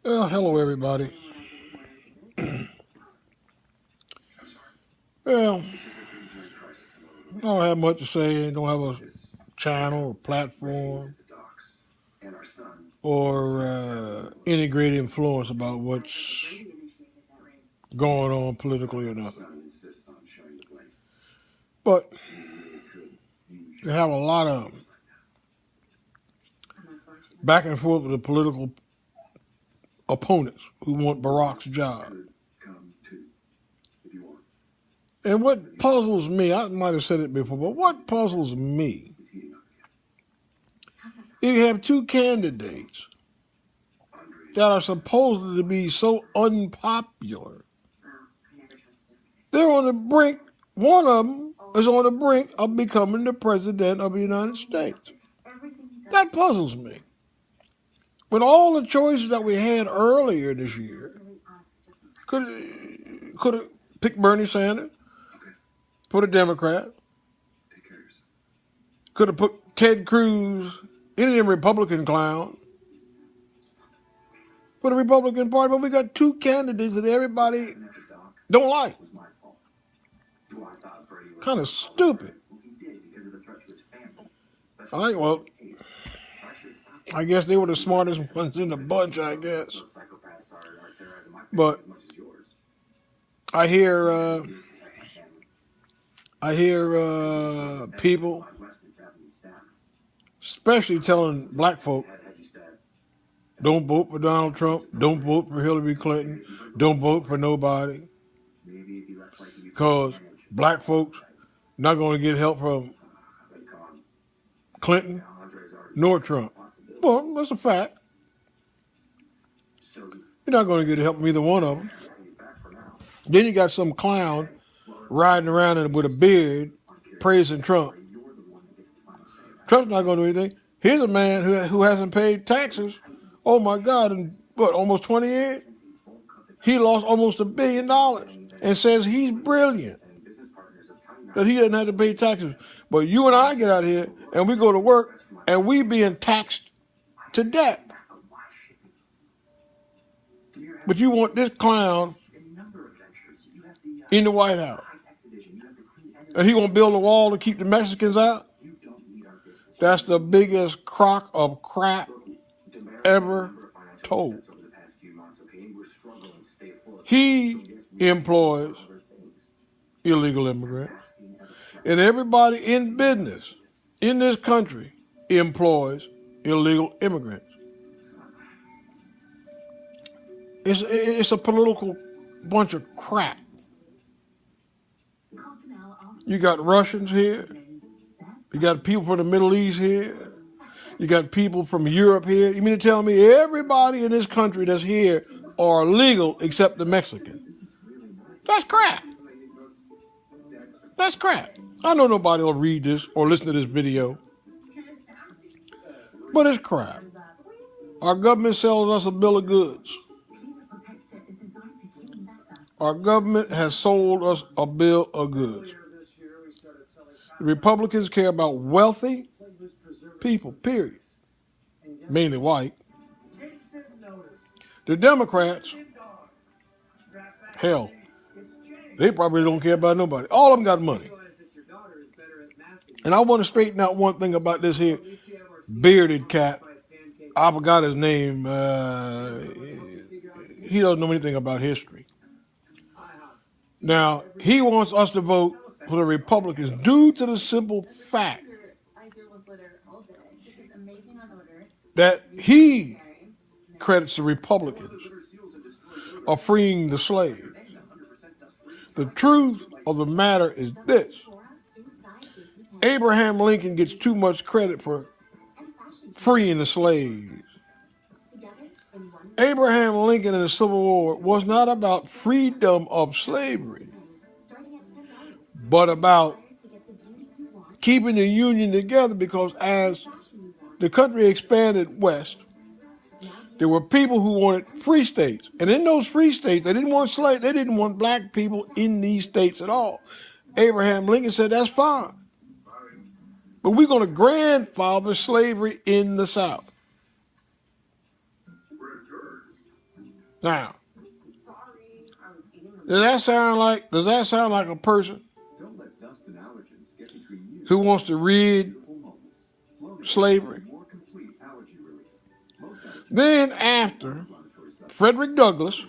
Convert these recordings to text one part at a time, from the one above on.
Well, hello everybody. Well, I don't have much to say. Don't have a channel or platform or any great influence about what's going on politically or nothing. But you have a lot of back and forth with the political opponents who want Barack's job. And what puzzles me, I might have said it before, but what puzzles me, you have two candidates that are supposed to be so unpopular. They're on the brink, one of them is on the brink of becoming the president of the United States. That puzzles me. With all the choices that we had earlier this year, could have picked Bernie Sanders, put a Democrat, could have put Ted Cruz, any of them Republican clown, for the Republican Party, but we got two candidates that everybody don't like. Kind of stupid. All right, well, I guess they were the smartest ones in the bunch, I guess. But I hear people, especially telling black folk, don't vote for Donald Trump, don't vote for Hillary Clinton, don't vote for nobody, because black folks not going to get help from Clinton nor Trump. Well, that's a fact. You're not going to get help from either one of them. Then you got some clown riding around with a beard praising Trump. Trump's not going to do anything. Here's a man who hasn't paid taxes. Oh my God, in what, almost 20 years? He lost almost $1 billion and says he's brilliant, that he doesn't have to pay taxes. But you and I get out here and we go to work and we being taxed to death. But you want this clown in the White House. And he gonna build a wall to keep the Mexicans out? That's the biggest crock of crap ever told. He employs illegal immigrants. And everybody in business in this country employs illegal immigrants. It's a political bunch of crap. You got Russians here. You got people from the Middle East here. You got people from Europe here. You mean to tell me everybody in this country that's here are legal except the Mexicans? That's crap. That's crap. I know nobody will read this or listen to this video, but it's crap. Our government sells us a bill of goods. Our government has sold us a bill of goods. The Republicans care about wealthy people, period. Mainly white. The Democrats, hell, they probably don't care about nobody. All of them got money. And I want to straighten out one thing about this here bearded cat. I forgot his name. He doesn't know anything about history. Now, he wants us to vote for the Republicans due to the simple fact that he credits the Republicans of freeing the slaves. The truth of the matter is this. Abraham Lincoln gets too much credit for freeing the slaves. Abraham Lincoln in the Civil War was not about freedom of slavery, but about keeping the Union together, because as the country expanded west, there were people who wanted free states. And in those free states, they didn't want slaves. They didn't want black people in these states at all. Abraham Lincoln said, that's fine. But we're going to grandfather slavery in the South. Now, does that sound like a person who wants to rid slavery? Then after Frederick Douglass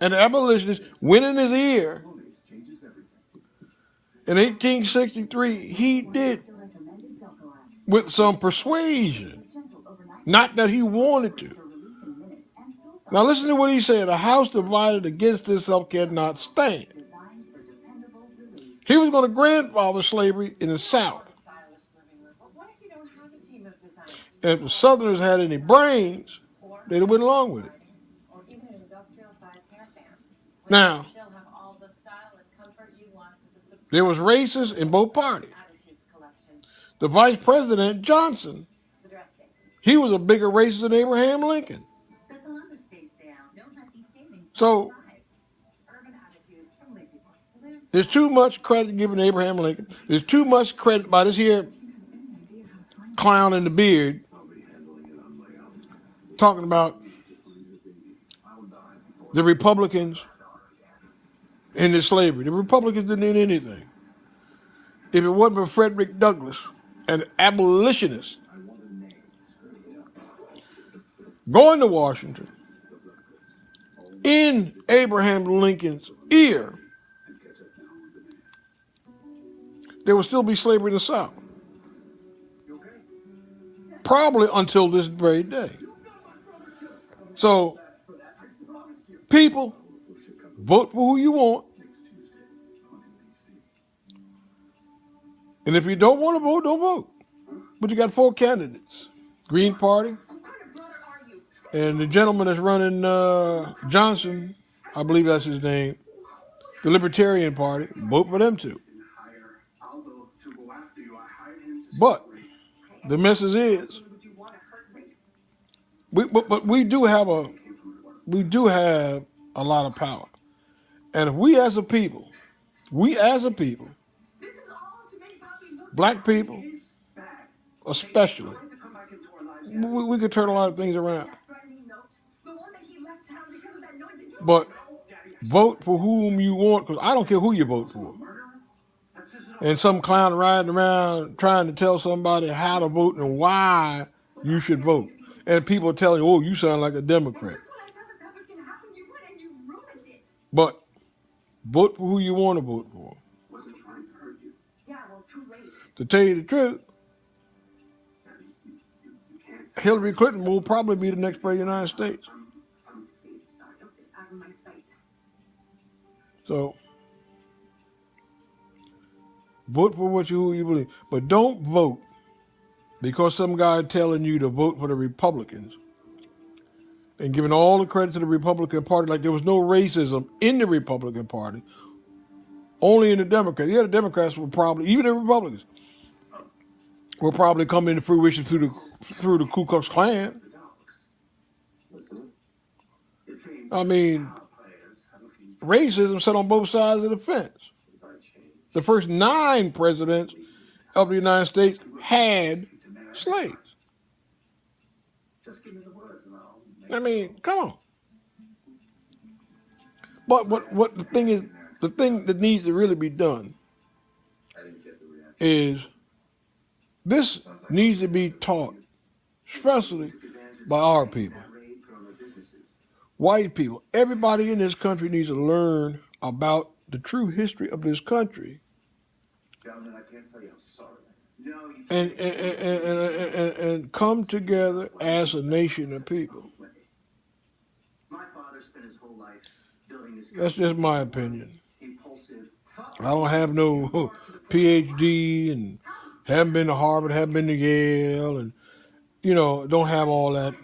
and the abolitionists went in his ear in 1863, he did with some persuasion, not that he wanted to. Now listen to what he said: "A house divided against itself cannot stand." He was going to grandfather slavery in the South. And if the Southerners had any brains, they'd have went along with it. Now, there was racists in both parties. The Vice President, Johnson, he was a bigger racist than Abraham Lincoln. So, there's too much credit given to Abraham Lincoln. There's too much credit by this here clown in the beard talking about the Republicans in this slavery. The Republicans didn't do anything. If it wasn't for Frederick Douglass and the abolitionists going to Washington in Abraham Lincoln's ear, there would still be slavery in the South. Probably until this very day. So, people, vote for who you want. And if you don't want to vote, don't vote. But you got 4 candidates. Green Party. And the gentleman that's running, Johnson, I believe that's his name, the Libertarian Party, vote for them too. But the message is, we do have a lot of power. And if we as a people, black people especially, we could turn a lot of things around. But vote for whom you want, because I don't care who you vote for. And some clown riding around trying to tell somebody how to vote and why you should vote. And people telling you, oh, you sound like a Democrat. But vote for who you want to vote for. To tell you the truth, Hillary Clinton will probably be the next president of the United States. So, vote for who you believe. But don't vote because some guy telling you to vote for the Republicans and giving all the credit to the Republican Party like there was no racism in the Republican Party, only in the Democrats. Yeah, the Democrats will probably, even the Republicans, will probably come into fruition through the Ku Klux Klan. I mean, racism sat on both sides of the fence. The first 9 presidents of the United States had slaves. I mean, come on. But what the thing is, the thing that needs to really be done is this needs to be taught, especially by our people. White people, everybody in this country needs to learn about the true history of this country. And come together as a nation of people. That's just my opinion. I don't have no PhD and haven't been to Harvard, haven't been to Yale, and don't have all that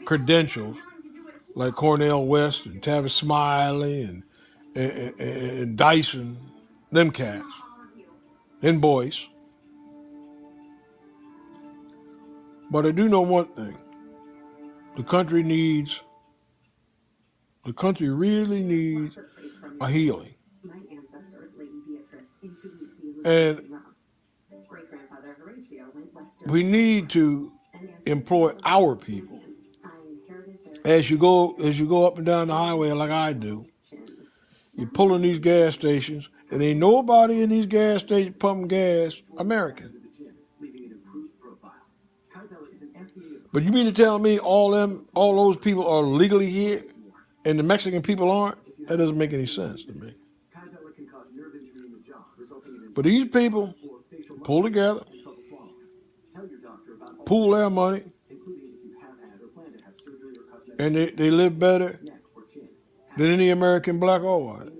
credentials like Cornel West and Tavis Smiley and Dyson, them cats, and Boyce. But I do know one thing. The country really needs a healing. And we need to employ our people As you go up and down the highway like I do, you pull in these gas stations, and ain't nobody in these gas stations pumping gas American. But you mean to tell me all those people are legally here, and the Mexican people aren't? That doesn't make any sense to me. But these people pull together, pool their money, and they live better than any American black or white.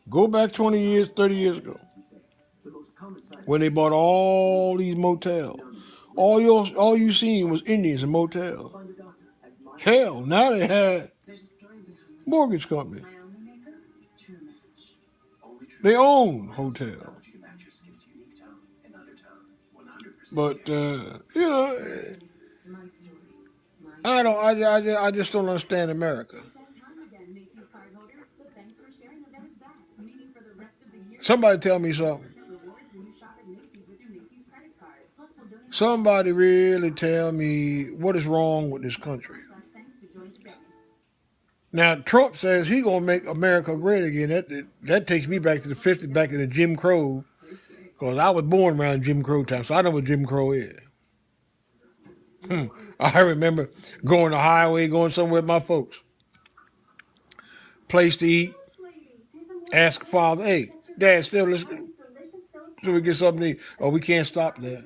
Go back 20 years, 30 years ago, when they bought all these motels. All you seen was Indians in motels. Hell, now they had mortgage company. They own hotels. But I just don't understand America. Somebody tell me something. Somebody really tell me what is wrong with this country. Now, Trump says he's going to make America great again. That takes me back to the 50s, back in the Jim Crow, because I was born around Jim Crow time, so I know what Jim Crow is. I remember going the highway, going somewhere with my folks. Place to eat. Ask father, hey, Dad, still listen. So we get something to eat. Oh, we can't stop there.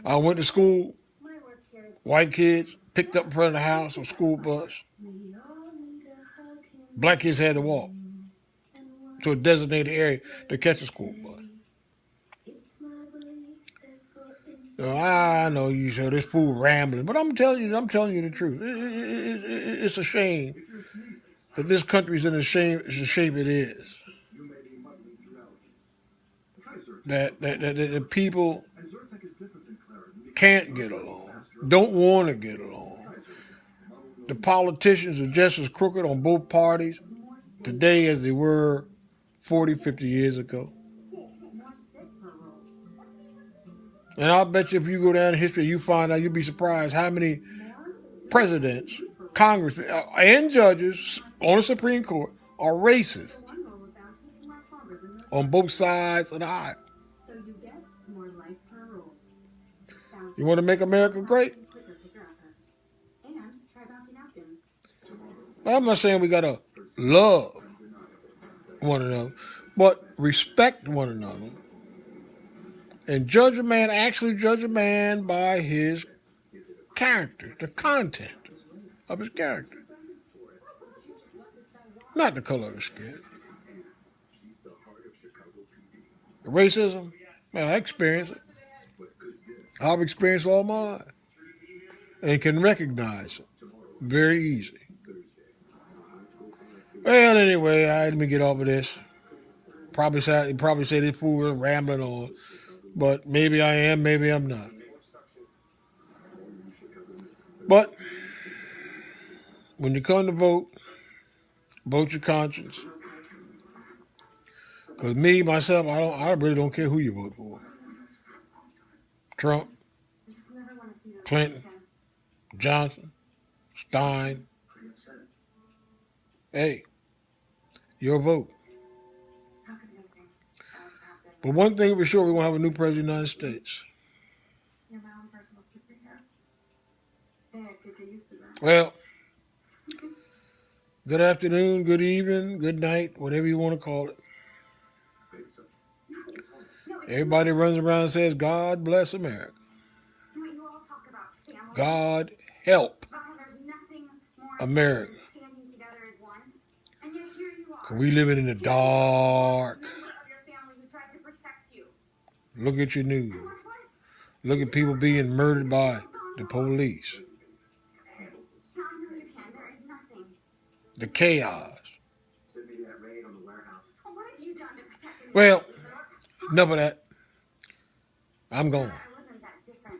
I went to school. White kids picked up in front of the house on school bus. Black kids had to walk to a designated area to catch a school bus. So I know you said this fool rambling, but I'm telling you the truth. It's a shame that this country's in the shape it is. That the people can't get along, don't want to get along. The politicians are just as crooked on both parties today as they were 40, 50 years ago. And I'll bet you if you go down in history, you find out, you'll be surprised how many presidents, congressmen, and judges on the Supreme Court are racist on both sides of the aisle. You want to make America great? I'm not saying we got to love one another, but respect one another. And judge a man by his character, the content of his character. Not the color of his skin. Racism, well, I experience it. I've experienced all my life. And can recognize it very easy. Well, anyway, let me get off of this. Probably say this fool is rambling on. But maybe I am, maybe I'm not. But when you come to vote your conscience. Because me, myself, I really don't care who you vote for. Trump, Clinton, Johnson, Stein. Hey, your vote. But one thing for sure, we're going to have a new president of the United States. Well, good afternoon, good evening, good night, whatever you want to call it. Everybody runs around and says, God bless America. God help America. We living in the dark. Look at your news. Look at people being murdered by the police. The chaos. Well, enough of that. I'm going.